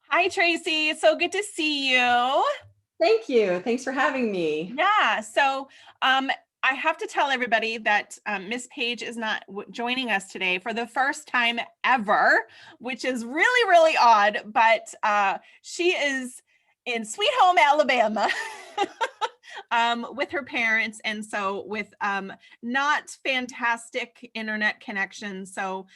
Hi, Tracy. It's so good to see you. Thank you. Thanks for having me. Yeah. Um, I have to tell everybody that Miss Page is not joining us today for the first time ever, which is really, really odd. But she is in Sweet Home, Alabama. With her parents, and so with not fantastic internet connection. So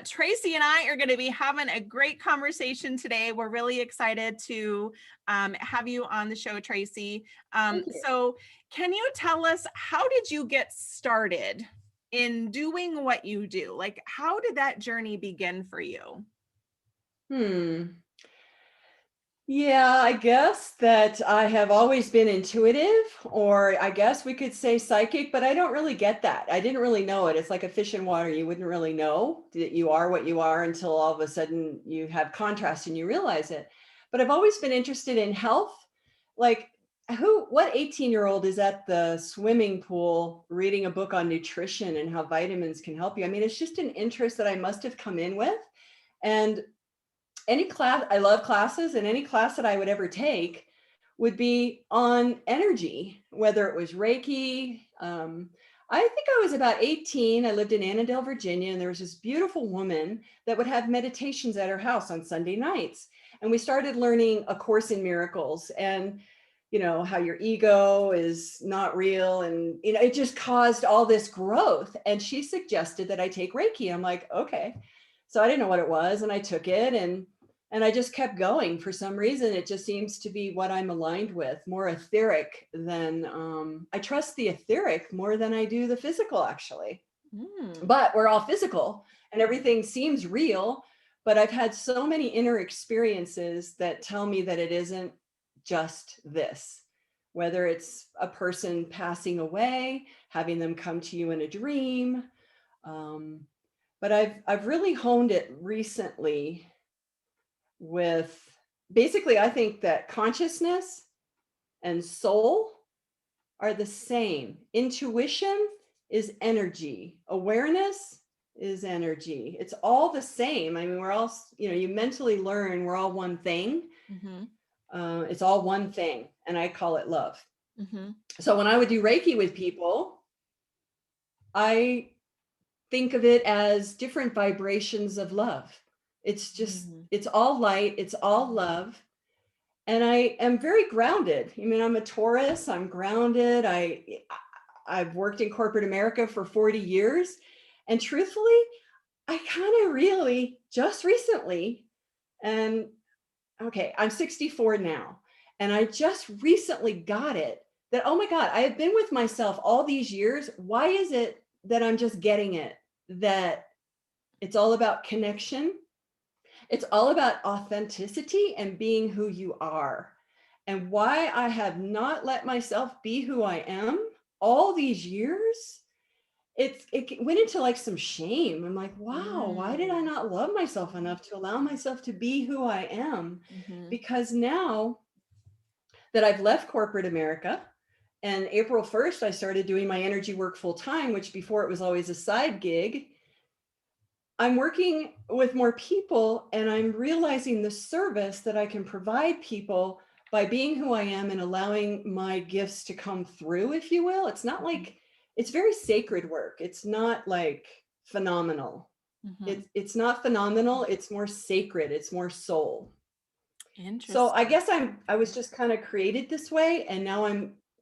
Tracy and I are going to be having a great conversation today. We're really excited to have you on the show, Tracy. Thank you. So can you tell us, how did you get started in doing what you do? Like, how did that journey begin for you? Hmm. Yeah, I guess that I have always been intuitive, or I guess we could say psychic, but I don't really get that. I didn't really know it. It's like a fish in water. You wouldn't really know that you are what you are until all of a sudden you have contrast and you realize it. But I've always been interested in health. Like, what 18-year-old is at the swimming pool reading a book on nutrition and how vitamins can help you? I mean, it's just an interest that I must have come in with. And any class, I love classes, and any class that I would ever take would be on energy, whether it was Reiki. I think I was about 18. I lived in Annandale, Virginia, and there was this beautiful woman that would have meditations at her house on Sunday nights. And we started learning A Course in Miracles, and how your ego is not real, and it just caused all this growth. And she suggested that I take Reiki. I'm like, okay. So I didn't know what it was, and I took it, and I just kept going. For some reason, it just seems to be what I'm aligned with, more etheric than I trust the etheric more than I do the physical, actually. Mm. But we're all physical and everything seems real. But I've had so many inner experiences that tell me that it isn't just this, whether it's a person passing away, having them come to you in a dream. Um, but I've really honed it recently with, basically, I think that consciousness and soul are the same. Intuition is energy, awareness is energy. It's all the same. I mean, we're all, you mentally learn we're all one thing. Mm-hmm. It's all one thing, and I call it love. Mm-hmm. So when I would do Reiki with people, I think of it as different vibrations of love. It's just, Mm-hmm. it's all light, it's all love. And I am very grounded. I mean, I'm a Taurus, I'm grounded. I've worked in corporate America for 40 years. And truthfully, I kind of really just recently, and okay, I'm 64 now, and I just recently got it that, oh my God, I have been with myself all these years. Why is it that I'm just getting it? That it's all about connection, it's all about authenticity and being who you are. And why I have not let myself be who I am all these years, it went into like some shame. I'm like, wow, why did I Mm. not love myself enough to allow myself to be who I am? Mm-hmm. Because now that I've left corporate America, and April 1st, I started doing my energy work full time, which before it was always a side gig. I'm working with more people, and I'm realizing the service that I can provide people by being who I am and allowing my gifts to come through, if you will. It's not like, it's very sacred work. It's not like phenomenal. Mm-hmm. It's not phenomenal. It's more sacred. It's more soul. So I Interesting. guess I was just kind of created this way, and now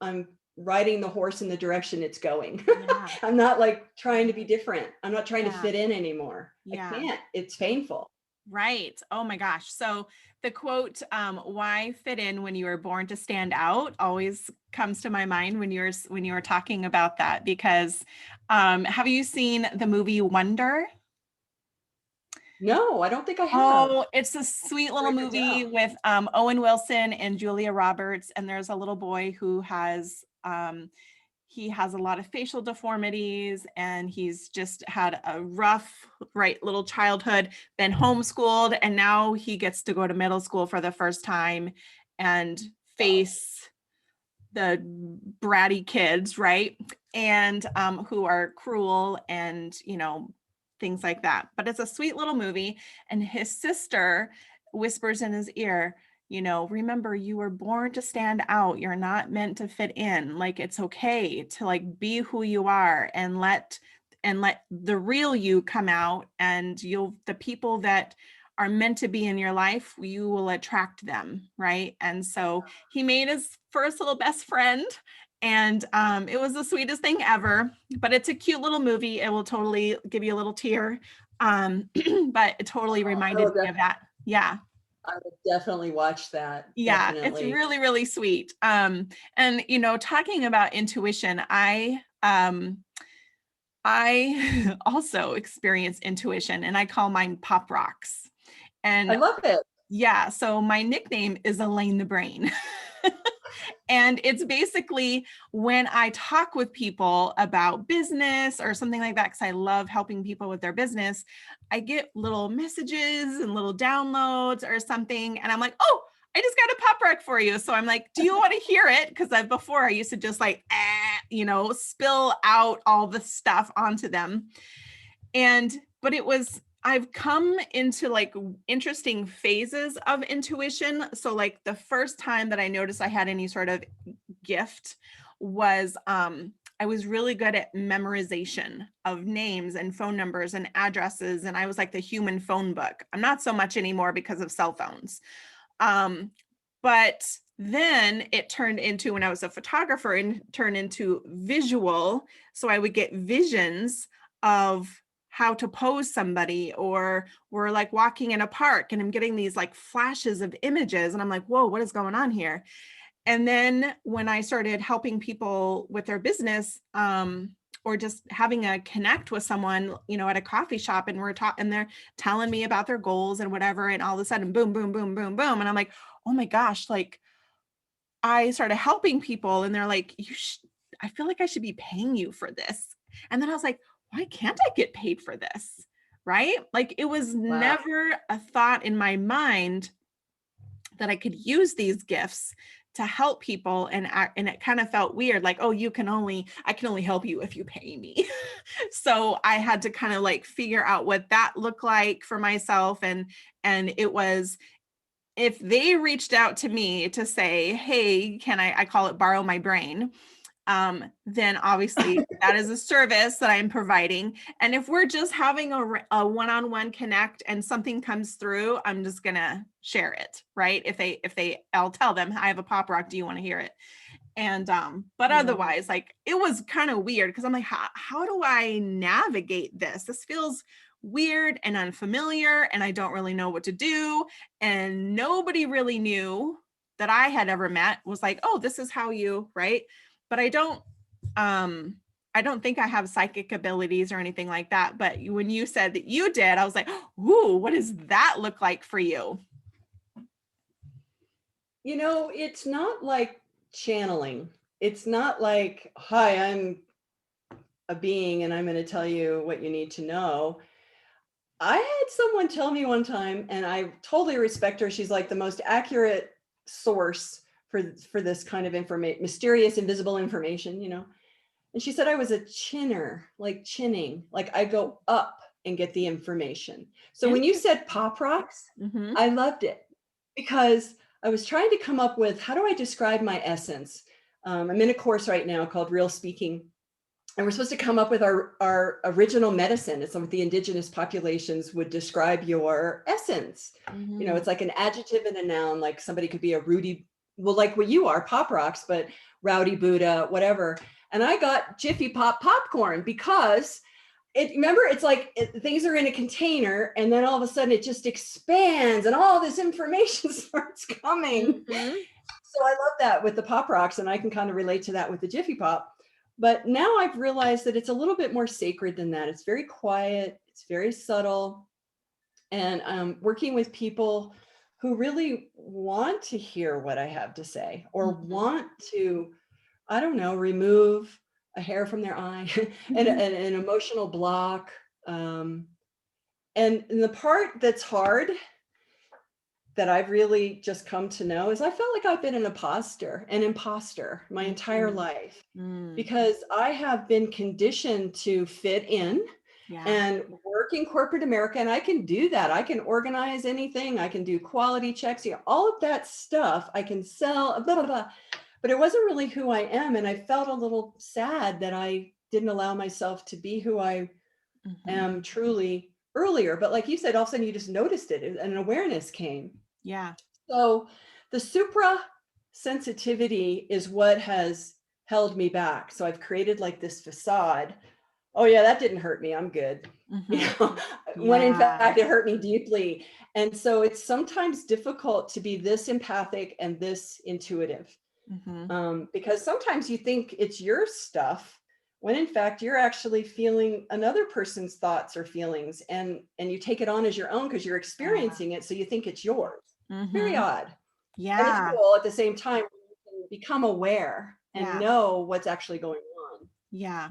I'm riding the horse in the direction it's going. Yeah. I'm not like trying to be different. I'm not trying to Yeah. fit in anymore. I Yeah. can't. It's painful. Right. Oh my gosh. So the quote, "Why fit in when you were born to stand out," always comes to my mind when you're talking about that. Because have you seen the movie Wonder? No, I don't think I have. Oh, it's a sweet little Write it movie down. with Owen Wilson and Julia Roberts, and there's a little boy who has he has a lot of facial deformities, and he's just had a rough, right, little childhood, been homeschooled, and now he gets to go to middle school for the first time and Wow. face the bratty kids, right? And who are cruel and, things like that. But it's a sweet little movie. And his sister whispers in his ear, remember, you were born to stand out. You're not meant to fit in. Like, it's okay to like be who you are, and let the real you come out, and the people that are meant to be in your life, you will attract them, right? And so he made his first little best friend, and it was the sweetest thing ever. But it's a cute little movie. It will totally give you a little tear. But it totally reminded me of that. Yeah. I would definitely watch that. Yeah, it's Definitely. really, really sweet. And talking about intuition, I also experience intuition, and I call mine pop rocks. I And love it. yeah, so my nickname is Elaine the Brain. And it's basically when I talk with people about business or something like that, because I love helping people with their business, I get little messages and little downloads or something. And I'm like, oh, I just got a pop rock for you. So I'm like, do you want to hear it? Because before I used to just like, spill out all the stuff onto them. But I've come into like interesting phases of intuition. So like the first time that I noticed I had any sort of gift was I was really good at memorization of names and phone numbers and addresses, and I was like the human phone book. I'm not so much anymore because of cell phones. But then it turned into, when I was a photographer, and turned into visual. So I would get visions of how to pose somebody, or we're like walking in a park and I'm getting these like flashes of images, and I'm like, whoa, what is going on here? And then when I started helping people with their business, or just having a connect with someone, at a coffee shop, and we're talking, and they're telling me about their goals and whatever, and all of a sudden, boom, boom, boom, boom, boom. And I'm like, oh my gosh, like I started helping people, and they're like, I feel like I should be paying you for this. And then I was like, why can't I get paid for this? Right? Like, it was Wow. never a thought in my mind that I could use these gifts to help people. And it kind of felt weird, like, oh, I can only help you if you pay me. So I had to kind of like figure out what that looked like for myself. And it was, if they reached out to me to say, hey, can I call it borrow my brain, then obviously that is a service that I'm providing. And if we're just having a one-on-one connect and something comes through, I'm just gonna share it, right? I'll tell them, I have a pop rock, do you want to hear it? And but otherwise, like, it was kind of weird, because I'm like, how do I navigate this? This feels weird and unfamiliar, and I don't really know what to do. And nobody really knew that I had ever met was like, oh, this is how you, right? But I don't think I have psychic abilities or anything like that. But when you said that you did, I was like, ooh, what does that look like for you? It's not like channeling. It's not like, hi, I'm a being and I'm going to tell you what you need to know. I had someone tell me one time, and I totally respect her. She's like the most accurate source for this kind of information, mysterious, invisible information. And she said I was a chinner, like chinning, like I go up and get the information. So when you said pop rocks, Mm-hmm. I loved it, because I was trying to come up with, how do I describe my essence? I'm in a course right now called Real Speaking, and we're supposed to come up with our original medicine. It's what the indigenous populations would describe your essence. Mm-hmm. It's like an adjective and a noun, like somebody could be a Rudy, well, like what you are, pop rocks, but rowdy Buddha, whatever. And I got Jiffy Pop popcorn, because remember, it's like things are in a container, and then all of a sudden it just expands and all this information starts coming. Mm-hmm. So I love that with the pop rocks, and I can kind of relate to that with the Jiffy Pop. But now I've realized that it's a little bit more sacred than that. It's very quiet, it's very subtle. And working with people who really want to hear what I have to say, or want to, I don't know, remove a hair from their eye, and an emotional block. And the part that's hard, that I've really just come to know, is I felt like I've been an imposter my entire life, because I have been conditioned to fit in Yeah. and work in corporate America. And I can do that. I can organize anything. I can do quality checks, all of that stuff. I can sell, blah, blah, blah. But it wasn't really who I am. And I felt a little sad that I didn't allow myself to be who I am truly earlier. But like you said, all of a sudden you just noticed it and an awareness came. Yeah. So the supra sensitivity is what has held me back. So I've created like this facade. Oh yeah, that didn't hurt me. I'm good. When in fact it hurt me deeply. And so it's sometimes difficult to be this empathic and this intuitive. Because sometimes you think it's your stuff when in fact you're actually feeling another person's thoughts or feelings, and you take it on as your own because you're experiencing it. So you think it's yours. Very odd. Yeah. And it's cool at the same time. You can become aware and know what's actually going on. Yeah.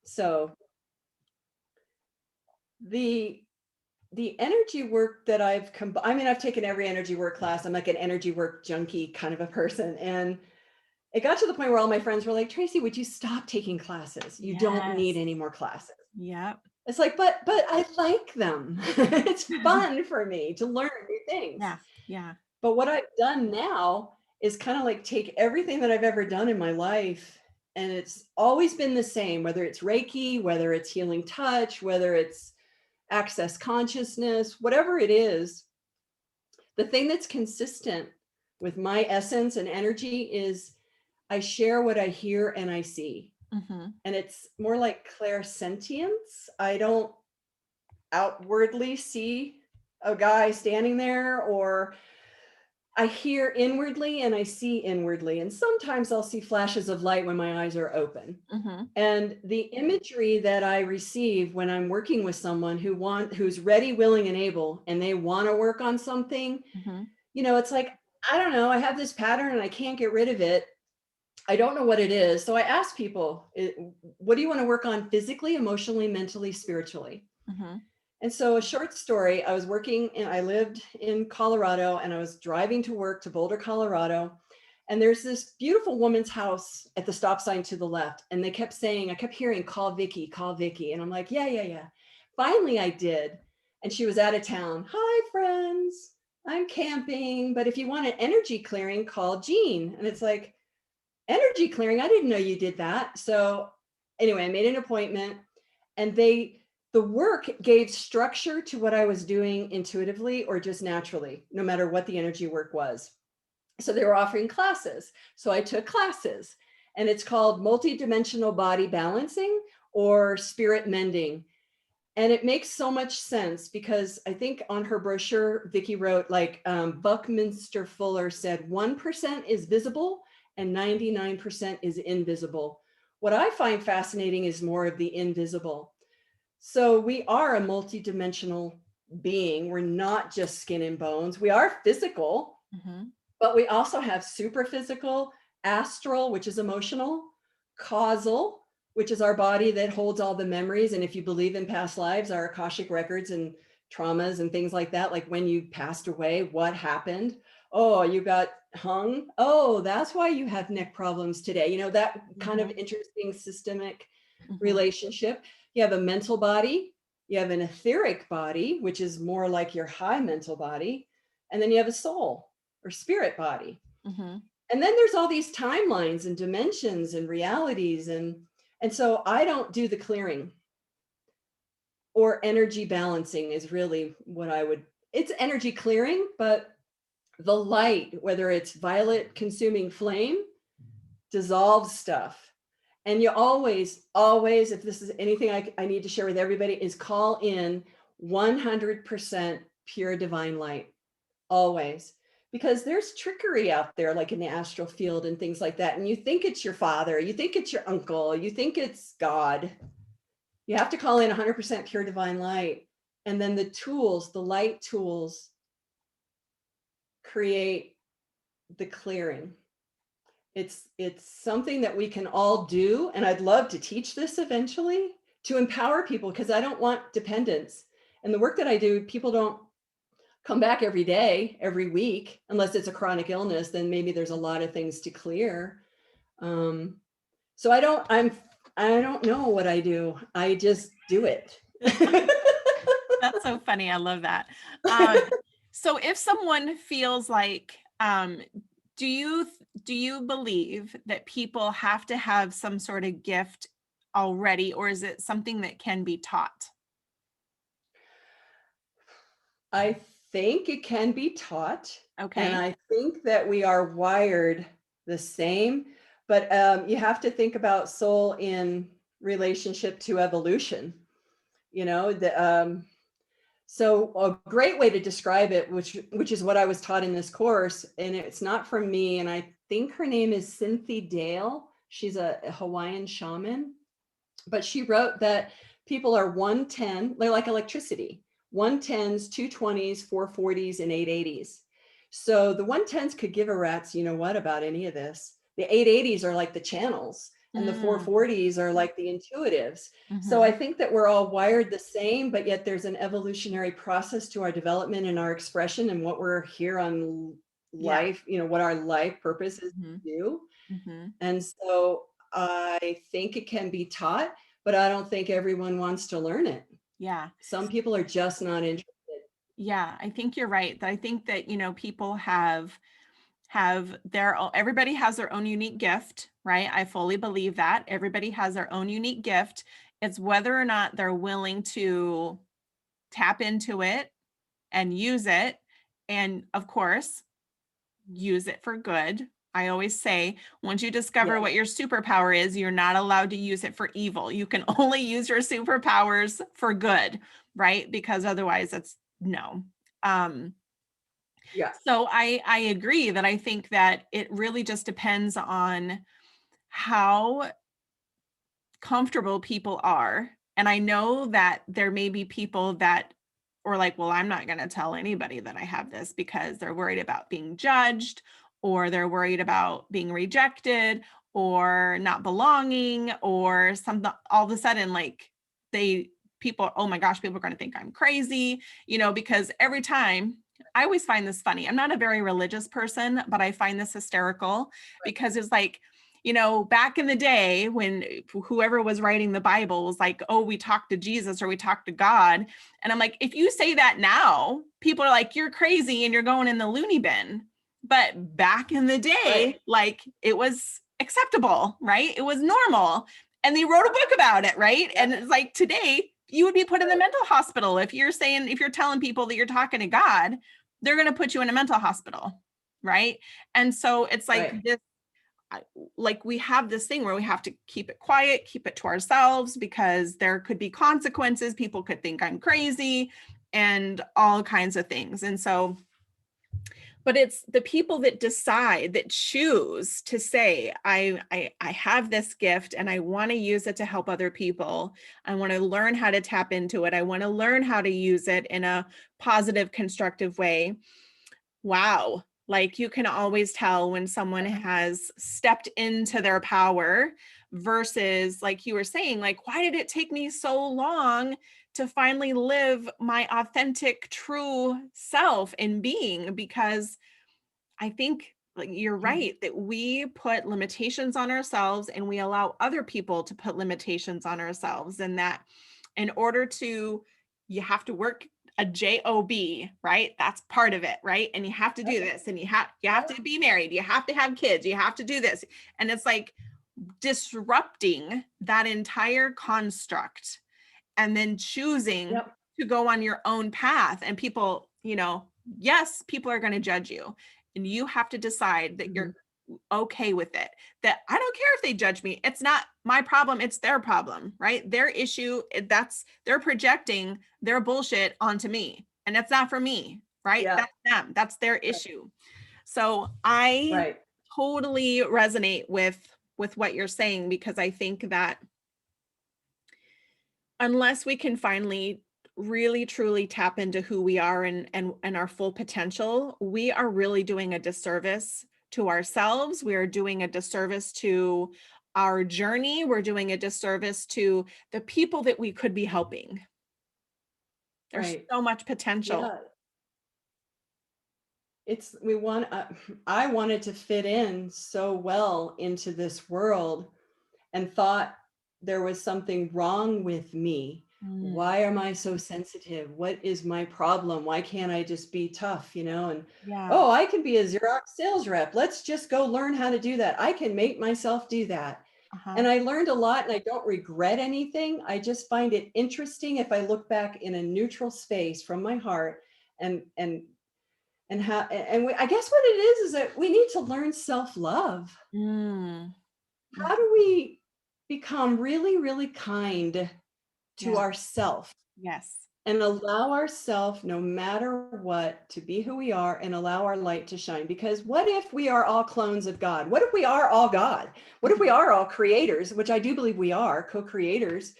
So the energy work that I've I've taken every energy work class. I'm like an energy work junkie kind of a person. And it got to the point where all my friends were like, Tracey, would you stop taking classes? You don't need any more classes. Yep. It's like, but I like them. It's fun for me to learn new things. Yeah. Yeah. But what I've done now is kind of like take everything that I've ever done in my life, and it's always been the same, whether it's Reiki, whether it's healing touch, whether it's access consciousness, whatever it is. The thing that's consistent with my essence and energy is I share what I hear and I see. And it's more like clairsentience. I don't outwardly see a guy standing there, or I hear inwardly and I see inwardly. And sometimes I'll see flashes of light when my eyes are open. And the imagery that I receive when I'm working with someone who's ready, willing, and able, and they want to work on something, it's like, I don't know, I have this pattern and I can't get rid of it. I don't know what it is. So I ask people, what do you want to work on physically, emotionally, mentally, spiritually? And so a short story, I lived in Colorado, and I was driving to work to Boulder, Colorado. And there's this beautiful woman's house at the stop sign to the left. And I kept hearing, call Vicky, call Vicky. And I'm like, yeah. Finally I did. And she was out of town. Hi, friends, I'm camping. But if you want an energy clearing, call Jean. And it's like, energy clearing? I didn't know you did that. So anyway, I made an appointment, and the work gave structure to what I was doing intuitively or just naturally, no matter what the energy work was. So they were offering classes. So I took classes, and it's called multidimensional body balancing or spirit mending. And it makes so much sense because I think on her brochure, Vicky wrote Buckminster Fuller said 1% is visible and 99% is invisible. What I find fascinating is more of the invisible. So we are a multidimensional being. We're not just skin and bones. We are physical, but we also have superphysical, astral, which is emotional, causal, which is our body that holds all the memories. And if you believe in past lives, our Akashic records and traumas and things like that, like when you passed away, what happened? Oh, you got hung. Oh, that's why you have neck problems today. That kind of interesting systemic relationship. You have a mental body, you have an etheric body, which is more like your high mental body. And then you have a soul or spirit body. And then there's all these timelines and dimensions and realities. And so I don't do the clearing, or energy balancing is really what it's energy clearing, but the light, whether it's violet consuming flame, dissolves stuff. And you always, if this is anything I need to share with everybody, is call in 100% pure divine light, always. Because there's trickery out there, like in the astral field and things like that. And you think it's your father, you think it's your uncle, you think it's God. You have to call in 100% pure divine light. And then the tools, the light tools, create the clearing. It's something that we can all do. And I'd love to teach this eventually to empower people, because I don't want dependence. And the work that I do, people don't come back every day, every week, unless it's a chronic illness. Then maybe there's a lot of things to clear. So I don't know what I do. I just do it. That's so funny. I love that. Um, so if someone feels like, do you do you believe that people have to have some sort of gift already, or is it something that can be taught? I think it can be taught, and Okay. I think that we are wired the same, but you have to think about soul in relationship to evolution. You know, so a great way to describe it, which is what I was taught in this course, and it's not from me, and I think her name is Cynthia Dale. She's a Hawaiian shaman, but she wrote that people are 110, they're like electricity, 110s, 220s, 440s, and 880s. So the 110s could give a rat's you know what about any of this. The 880s are like the channels, and the Mm, 440s are like the intuitives. So I mhm. think that we're all wired the same, but yet there's an evolutionary process to our development and our expression and what we're here on Yeah. life, you know, what our life purpose is Mhm. to do. Mhm. And so I think it can be taught, but I don't think everyone wants to learn it. Yeah. Some people are just not interested. Yeah. I think you're right. I think that, people have everybody has their own unique gift, right? I fully believe that. Everybody has their own unique gift. It's whether or not they're willing to tap into it and use it. And of course, use it for good. I always say, once you discover Yeah, what your superpower is, you're not allowed to use it for evil. You can only use your superpowers for good, right? Because otherwise, it's no. Um, yeah, so I agree that I think that it really just depends on how comfortable people are. And I know that there may be people that or like, well, I'm not going to tell anybody that I have this because they're worried about being judged or they're worried about being rejected or not belonging or something all of a sudden like they people, oh my gosh, people are going to think I'm crazy, because every time I always find this funny. I'm not a very religious person, but I find this hysterical because it's like, back in the day when whoever was writing the Bible was like, oh, we talked to Jesus or we talked to God. And I'm like, if you say that now, people are like, you're crazy and you're going in the loony bin. But back in the right, day, like it was acceptable, right? It was normal. And they wrote a book about it, right? yeah, And it's like today, you would be put in the right, mental hospital. If you're telling people that you're talking to God, they're going to put you in a mental hospital, right? And so it's like right. this like we have this thing where we have to keep it quiet, keep it to ourselves because there could be consequences. People could think I'm crazy and all kinds of things. And so, but it's the people that decide, that choose to say, I have this gift and I want to use it to help other people. I want to learn how to tap into it. I want to learn how to use it in a positive, constructive way. Wow. Like you can always tell when someone has stepped into their power versus, like you were saying, like, why did it take me so long to finally live my authentic, true self in being? Because I think like you're right that we put limitations on ourselves and we allow other people to put limitations on ourselves, and that in order to you have to work a job, right? That's part of it, right? And you have to do this and you have to be married, you have to have kids, you have to do this. And it's like disrupting that entire construct and then choosing Yep. to go on your own path. And people, yes, people are going to judge you. And you have to decide that Mhm. you're okay with it. That I don't care if they judge me. It's not my problem, it's their problem, right? Their issue, that's they're projecting their bullshit onto me. And that's not for me, right? Yeah, That's them. That's their issue. So I right. totally resonate with what you're saying because I think that unless we can finally really truly tap into who we are and our full potential, we are really doing a disservice to ourselves. We are doing a disservice to our journey. We're doing a disservice to the people that we could be helping. There's Right. so much potential. Yeah. It's we want I wanted to fit in so well into this world and thought there was something wrong with me Mm, Why am I so sensitive? What is my problem? Why can't I just be tough, And yeah. oh, I can be a Xerox sales rep. Let's just go learn how to do that. I can make myself do that. Uh-huh. And I learned a lot and I don't regret anything. I just find it interesting if I look back in a neutral space from my heart and how I guess what it is that we need to learn self-love. Mm, How do we become really, really kind to yeah. ourselves Yes. and allow ourselves, no matter what, to be who we are and allow our light to shine? Because what if we are all clones of God? What if we are all God? What if we Mhm. are all creators, which I do believe we are, co-creators?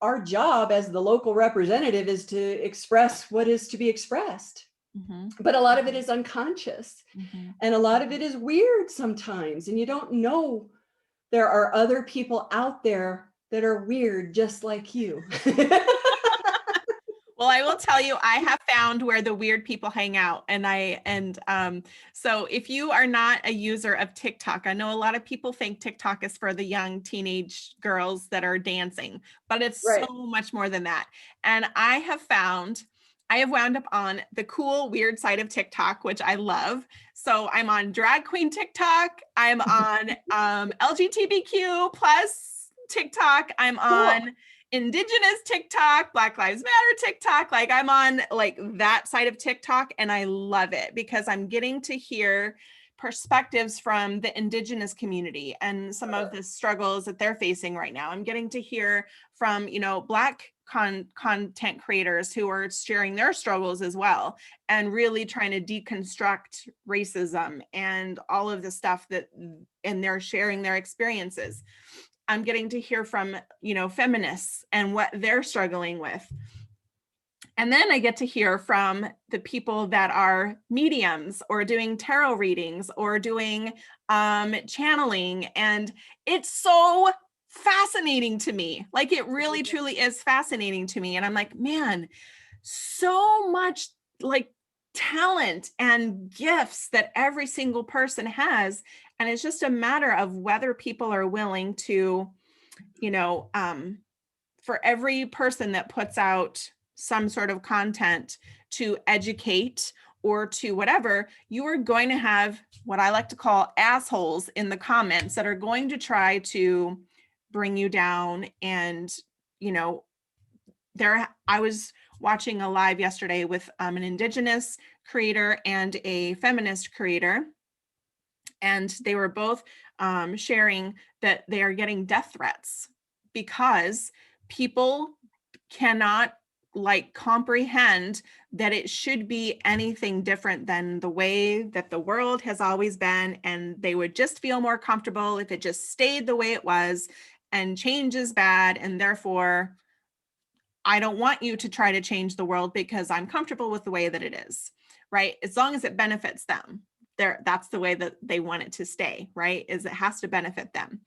Our job as the local representative is to express what is to be expressed. Mhm. But a lot of it is unconscious. Mhm. And a lot of it is weird sometimes. And you don't know there are other people out there that are weird just like you. Well, I will tell you, I have found where the weird people hang out. So if you are not a user of TikTok, I know a lot of people think TikTok is for the young teenage girls that are dancing, but it's so Right. much more than that. And I have wound up on the cool, weird side of TikTok, which I love. So I'm on drag queen TikTok. I'm on LGBTQ plus TikTok. I'm Cool. on Indigenous TikTok, Black Lives Matter TikTok. Like I'm on like that side of TikTok and I love it because I'm getting to hear perspectives from the Indigenous community and some of the struggles that they're facing right now. I'm getting to hear from, Black content creators who are sharing their struggles as well and really trying to deconstruct racism and all of the stuff and they're sharing their experiences. I'm getting to hear from, feminists and what they're struggling with. And then I get to hear from the people that are mediums or doing tarot readings or doing channeling. And it's so fascinating to me. Like it really, truly is fascinating to me. And I'm like, man, so much like talent and gifts that every single person has. And it's just a matter of whether people are willing to, you know, for every person that puts out some sort of content to educate or to whatever, you are going to have what I like to call assholes in the comments that are going to try to bring you down. And, I was watching a live yesterday with an Indigenous creator and a feminist creator, and they were both sharing that they are getting death threats because people cannot like comprehend that it should be anything different than the way that the world has always been, and they would just feel more comfortable if it just stayed the way it was, and change is bad, and therefore I don't want you to try to change the world because I'm comfortable with the way that it is, right? As long as it benefits them, that's the way that they want it to stay, right? Is it has to benefit them.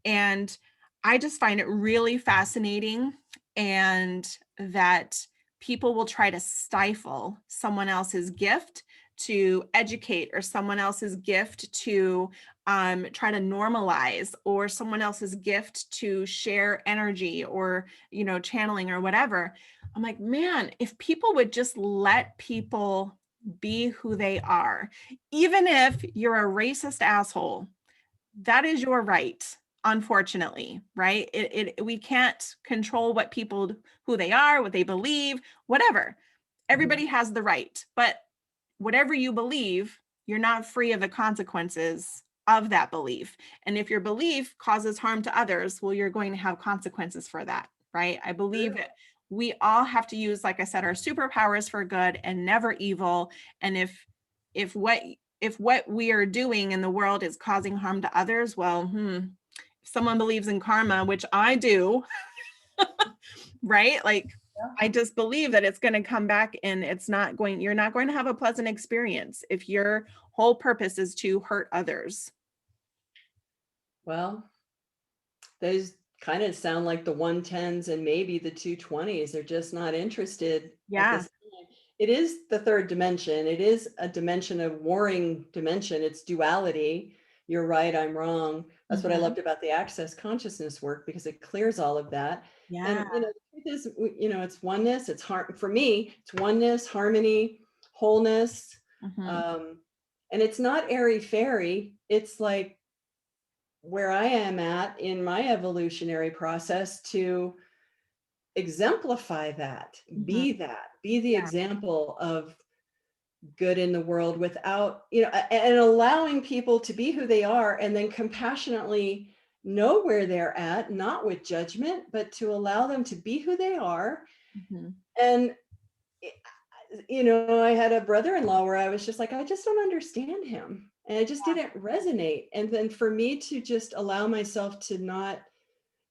And I just find it really fascinating, and that people will try to stifle someone else's gift to educate, or someone else's gift to try to normalize, or someone else's gift to share energy or, channeling or whatever. I'm like, man, if people would just let people be who they are, even if you're a racist asshole, that is your right, unfortunately, right? We can't control what people, who they are, what they believe, whatever. Everybody has the right, but whatever you believe, you're not free of the consequences of that belief. And if your belief causes harm to others, well, you're going to have consequences for that, right? I believe that we all have to use, like I said, our superpowers for good and never evil. And if what we are doing in the world is causing harm to others, well, if someone believes in karma, which I do, right? Like I just believe that it's going to come back, and you're not going to have a pleasant experience if your whole purpose is to hurt others. Well, those kind of sound like the 110s and maybe the 220s. They're just not interested at Yeah. this time. It is the third dimension. It is a dimension of warring dimension. It's duality. You're right, I'm wrong. That's what I Mhm. loved about the access consciousness work, because it clears all of that. Yeah. And, the truth is, it's oneness, for me, it's oneness, harmony, wholeness. Hmm. Um, and it's not airy fairy. It's like where I am at in my evolutionary process to exemplify that, Hmm. be the Yeah. example of good in the world without, and allowing people to be who they are, and then compassionately know where they're at, not with judgment, but to allow them to be who they are. Hmm. And, I had a brother-in-law where I was just like, I just don't understand him. And it just didn't resonate. And then for me to just allow myself to not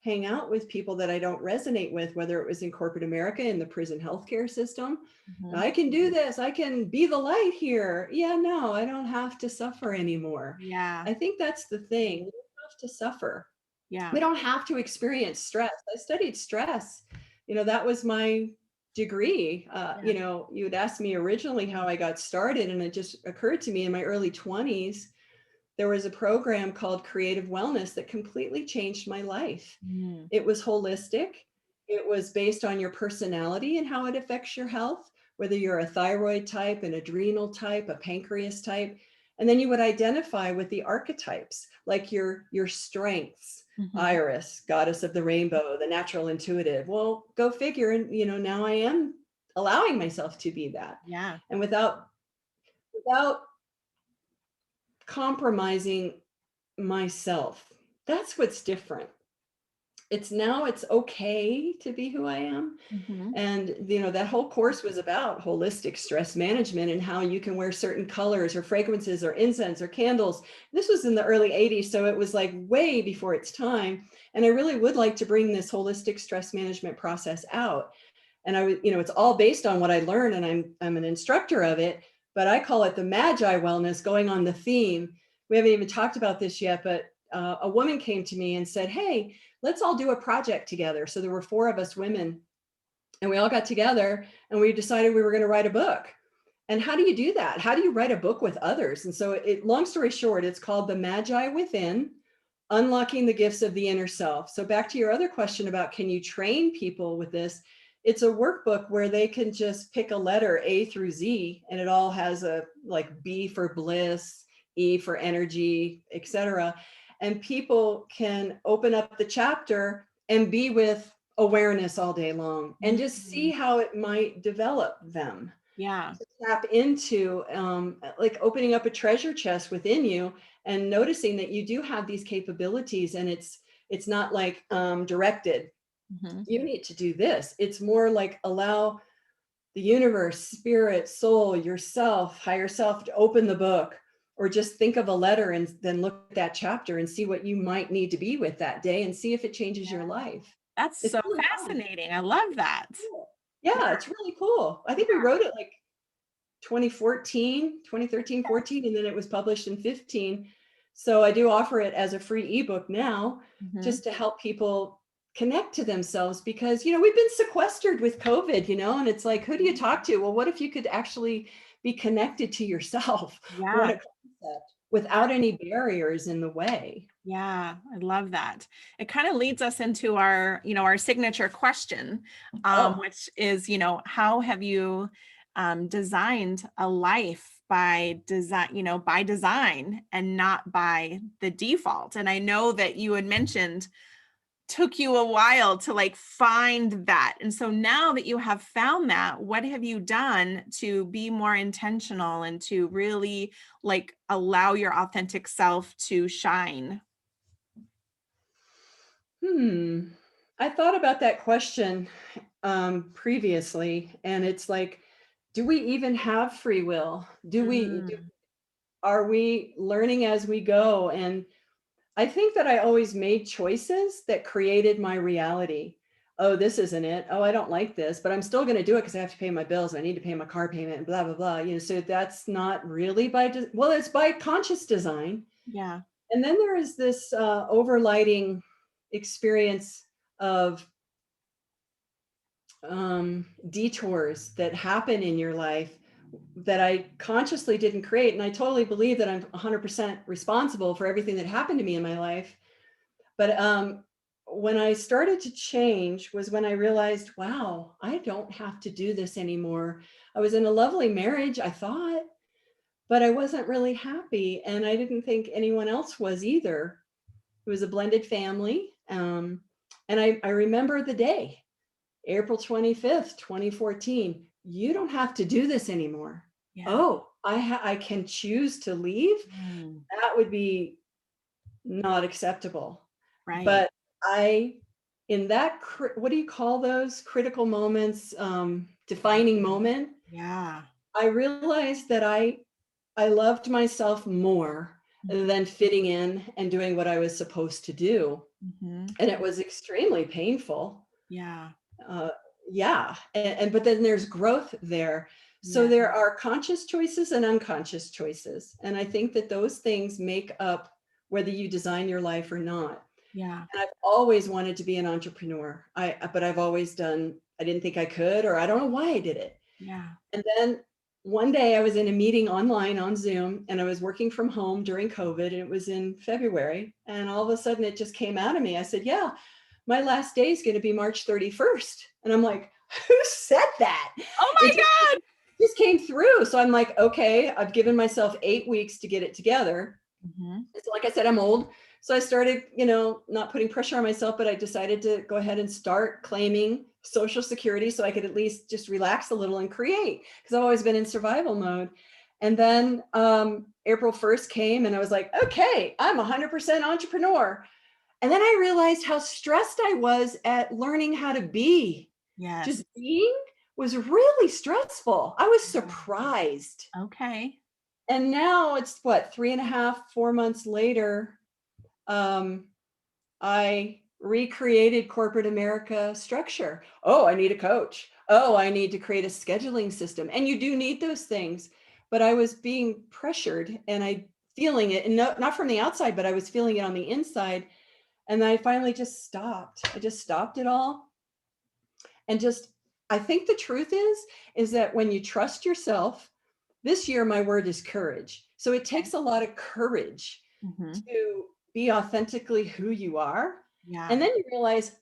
hang out with people that I don't resonate with, whether it was in corporate America, in the prison healthcare system. Hmm. I can do this. I can be the light here. Yeah, no, I don't have to suffer anymore. Yeah. I think that's the thing. We don't have to suffer. Yeah. We don't have to experience stress. I studied stress. That was my degree. Yeah. You had asked me originally how I got started, and it just occurred to me in my early 20s there was a program called Creative Wellness that completely changed my life. Mm. It was holistic. It was based on your personality and how it affects your health, whether you're a thyroid type, an adrenal type, a pancreas type. And then you would identify with the archetypes, like your strengths, Hmm. Iris, goddess of the rainbow, the natural intuitive. Well, go figure. And now I am allowing myself to be that. Yeah. And without compromising myself. That's what's different. It's okay to be who I am. Hmm. And that whole course was about holistic stress management and how you can wear certain colors or fragrances or incense or candles. This was in the early 80s, so it was like way before its time. And I really would like to bring this holistic stress management process out. And it's all based on what I learned, and I'm an instructor of it, but I call it the Magi wellness, going on the theme. We haven't even talked about this yet, but a woman came to me and said, hey, let's all do a project together. So there were 4 of us women, and we all got together and we decided we were going to write a book. And how do you do that? How do you write a book with others? And so long story short, it's called The Magi Within, Unlocking the Gifts of the Inner Self. So back to your other question about, can you train people with this? It's a workbook where they can just pick a letter A through Z, and it all has a like B for bliss, E for energy, etc. And people can open up the chapter and be with awareness all day long and just see Hmm. how it might develop them Yeah. to tap into, like opening up a treasure chest within you and noticing that you do have these capabilities, and it's not like directed, Hmm. you need to do this. It's more like allow the universe, spirit, soul, yourself, higher self to open the book, or just think of a letter and then look at that chapter and see what you might need to be with that day and see if it changes your life. That's It's so really fun. fascinating. I love that. Cool. Yeah. Yeah, it's really cool. I think we wrote it like 2014, 2013, 14, and then it was published in 15. So I do offer it as a free ebook now, Hmm. just to help people connect to themselves, because we've been sequestered with COVID, and it's like, who do you talk to? Well, what if you could actually be connected to yourself? What Yeah. a concept, without any barriers in the way. Yeah, I love that. It kind of leads us into our signature question, Oh, which is, how have you designed a life by design, by design and not by the default? And I know that you had mentioned took you a while to like find that. And so now that you have found that, what have you done to be more intentional and to really like allow your authentic self to shine? I thought about that question previously, and it's like, do we even have free will? Mm. Are we learning as we go? And I think that I always made choices that created my reality. Oh, this isn't it. Oh, I don't like this, but I'm still going to do it because I have to pay my bills. I need to pay my car payment and blah, blah, blah. So that's not really well, it's by conscious design. Yeah. And then there is this overlighting experience of detours that happen in your life that I consciously didn't create. And I totally believe that I'm 100% responsible for everything that happened to me in my life. But when I started to change was when I realized, wow, I don't have to do this anymore. I was in a lovely marriage, I thought, but I wasn't really happy. And I didn't think anyone else was either. It was a blended family. And I remember the day, April 25th, 2014. You don't have to do this anymore. Yeah. Oh, I can choose to leave. Mm, That would be not acceptable. right. But I, in that, what do you call those critical moments, defining moment? Yeah. I realized that I loved myself more than fitting in and doing what I was supposed to do. Mm-hmm. And it was extremely painful. Yeah. Uh, yeah. But then there's growth there. So Yeah. there are conscious choices and unconscious choices. And I think that those things make up whether you design your life or not. Yeah. And I've always wanted to be an entrepreneur. But I've always I didn't think I could, or I don't know why I did it. Yeah. And then one day I was in a meeting online on Zoom, and I was working from home during COVID, and it was in February. And all of a sudden it just came out of me. I said, yeah, my last day is going to be March 31st. And I'm like, who said that? Oh It my God. just came through. So I'm like, okay, I've given myself 8 weeks to get it together. Mm-hmm. So like I said, I'm old. So I started, not putting pressure on myself, but I decided to go ahead and start claiming Social Security so I could at least just relax a little and create, because I've always been in survival mode. And then April 1st came and I was like, okay, I'm 100% entrepreneur. And then I realized how stressed I was at learning how to be. Yes. Just being was really stressful. I was surprised. Okay. And now it's what, 3.5, 4 months later, I recreated corporate America structure. Oh, I need a coach. Oh, I need to create a scheduling system. And you do need those things. But I was being pressured and I feeling it, and not from the outside, but I was feeling it on the inside. And I finally just stopped. I just stopped it all. And just, I think the truth is that when you trust yourself, this year my word is courage. So it takes a lot of courage Mm-hmm. to be authentically who you are. Yeah. And then you realize,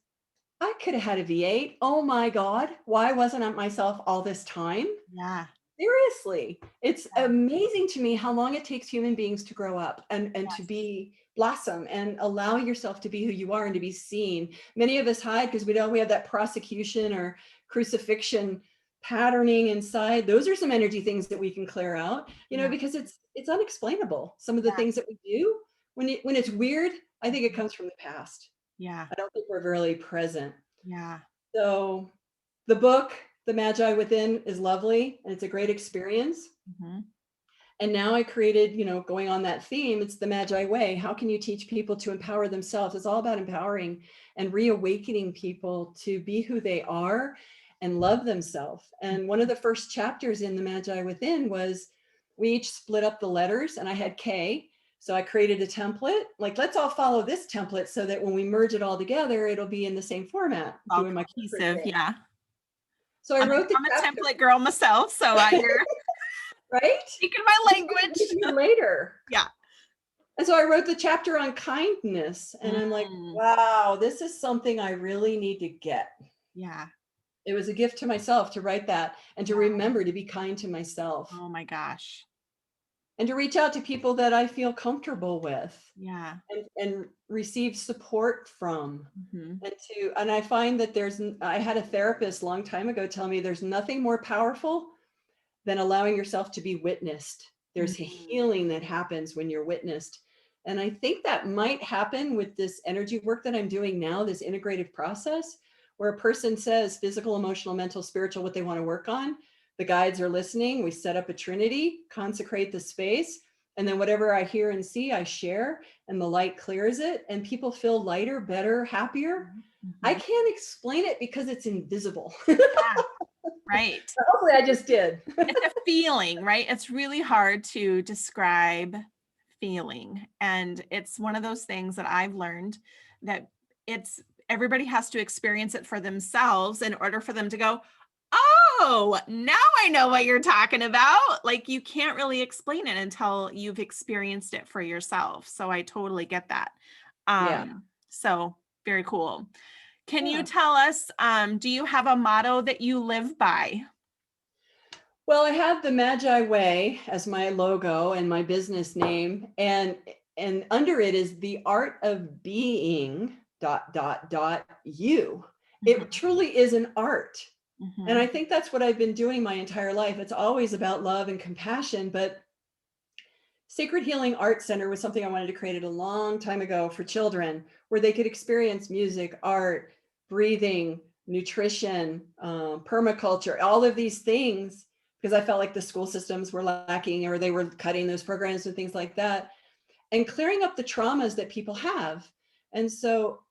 I could have had a V8. Oh my God, why wasn't I myself all this time? Yeah. Seriously, it's amazing to me how long it takes human beings to grow up and to Yes. be blossom and allow yourself to be who you are and to be seen. Many of us hide because we have that prosecution or crucifixion patterning inside. Those are some energy things that we can clear out, Yeah. because it's unexplainable. Some of the Yeah. things that we do when it's weird, I think it comes from the past. Yeah. I don't think we're really present. Yeah. So the book, The Magi Within, is lovely and it's a great experience. Mm-hmm. And now I created, going on that theme, it's the Magi way. How can you teach people to empower themselves? It's all about empowering and reawakening people to be who they are and love themselves. And one of the first chapters in the Magi Within was we each split up the letters and I had K. So I created a template, like, let's all follow this template so that when we merge it all together, it'll be in the same format, All doing my corporate cohesive. thing. Yeah. So I wrote the I'm a chapter, template girl myself, so you're right? speaking my language. Later. Yeah. And so I wrote the chapter on kindness, and I'm like, Mm, wow, this is something I really need to get. yeah. It was a gift to myself to write that and to remember to be kind to myself Oh my gosh. and to reach out to people that I feel comfortable with Yeah. and receive support from. Mm-hmm. And I find that I had a therapist a long time ago tell me there's nothing more powerful than allowing yourself to be witnessed. There's a Mm-hmm. healing that happens when you're witnessed. And I think that might happen with this energy work that I'm doing now, this integrative process, where a person says physical, emotional, mental, spiritual, what they want to work on. The guides are listening. We set up a trinity, consecrate the space. And then whatever I hear and see, I share, and the light clears it. And people feel lighter, better, happier. I Mm-hmm. can't explain it because it's invisible. Yeah. Right. Hopefully I just did. It's a feeling, right? It's really hard to describe feeling. And it's one of those things that I've learned that everybody has to experience it for themselves in order for them to go, oh, now I know what you're talking about. Like, you can't really explain it until you've experienced it for yourself. So I totally get that. Yeah. So Very cool. Can you Yeah. tell us, do you have a motto that you live by? Well, I have the Magi Way as my logo and my business name, and under it is the art of being you. Mhm, It truly is an art. And mhm, I think that's what I've been doing my entire life. It's always about love and compassion, but Sacred Healing Art Center was something I wanted to create a long time ago for children where they could experience music, art, breathing, nutrition, permaculture, all of these things, because I felt like the school systems were lacking or they were cutting those programs and things like that, and clearing up the traumas that people have. And so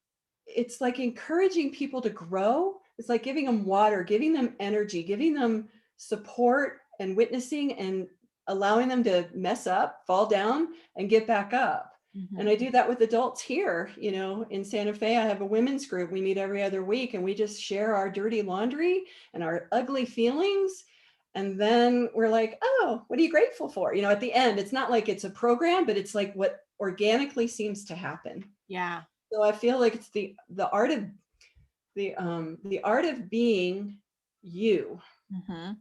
it's like encouraging people to grow. It's like giving them water, giving them energy, giving them support and witnessing and allowing them to mess up, fall down and get back up. And mhm. I do that with adults here, in Santa Fe. I have a women's group. We meet every other week and we just share our dirty laundry and our ugly feelings. And then we're like, oh, what are you grateful for? At the end, it's not like it's a program, but it's like what organically seems to happen. Yeah. So I feel like it's the art of the art of being you. Mhm.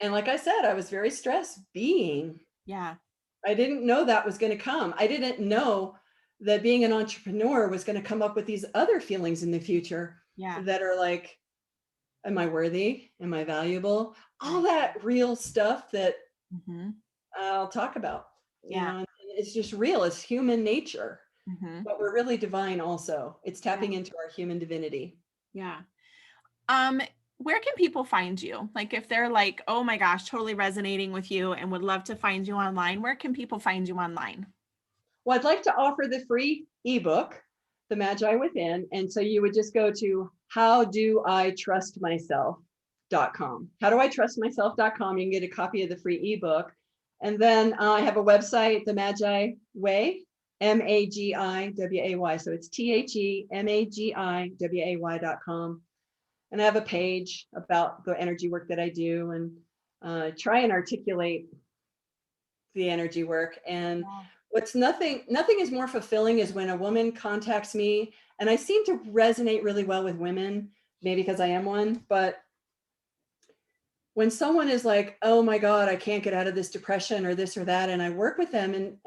And like I said, I was very stressed being. Yeah. I didn't know that was going to come. I didn't know that being an entrepreneur was going to come up with these other feelings in the future Yeah. that are like, am I worthy? Am I valuable? All Right. that real stuff that Mhm. I'll talk about. Yeah. And it's just real. It's human nature, Mhm. but we're really divine also. It's Yeah. tapping into our human divinity. Yeah. Um, where can people find you? Like if they're like, oh my gosh, totally resonating with you and would love to find you online, where can people find you online? Well, I'd like to offer the free ebook, The Magi Within. And so you would just go to howdoitrustmyself.com. Howdoitrustmyself.com. You can get a copy of the free ebook. And then I have a website, The Magi Way, Magiway. So it's THEMAGIWAY.com. And I have a page about the energy work that I do and try and articulate the energy work. And Yeah. what's nothing is more fulfilling is when a woman contacts me, and I seem to resonate really well with women, maybe because I am one, but when someone is like, oh my God, I can't get out of this depression or this or that, and I work with them and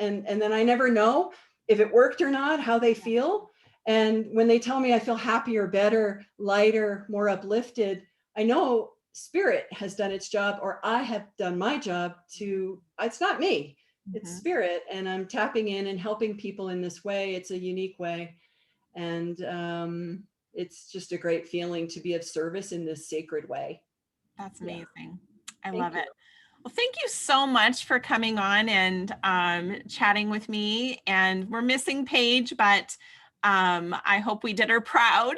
then I never know if it worked or not, how they feel. And when they tell me I feel happier, better, lighter, more uplifted, I know spirit has done its job, or I have done my job it's not me, it's Mhm. spirit. And I'm tapping in and helping people in this way. It's a unique way. And it's just a great feeling to be of service in this sacred way. That's Yeah. amazing. I love Thank you. it. Well, thank you so much for coming on and chatting with me. And we're missing Paige, but I hope we did her proud.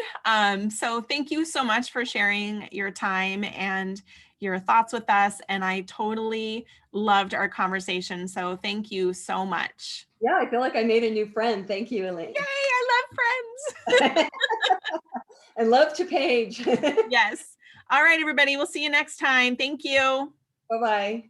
So thank you so much for sharing your time and your thoughts with us. And I totally loved our conversation. So thank you so much. Yeah, I feel like I made a new friend. Thank you, Yay, Elaine. I love friends. And love to Paige. Yes. All right, everybody. We'll see you next time. Thank you. Bye-bye.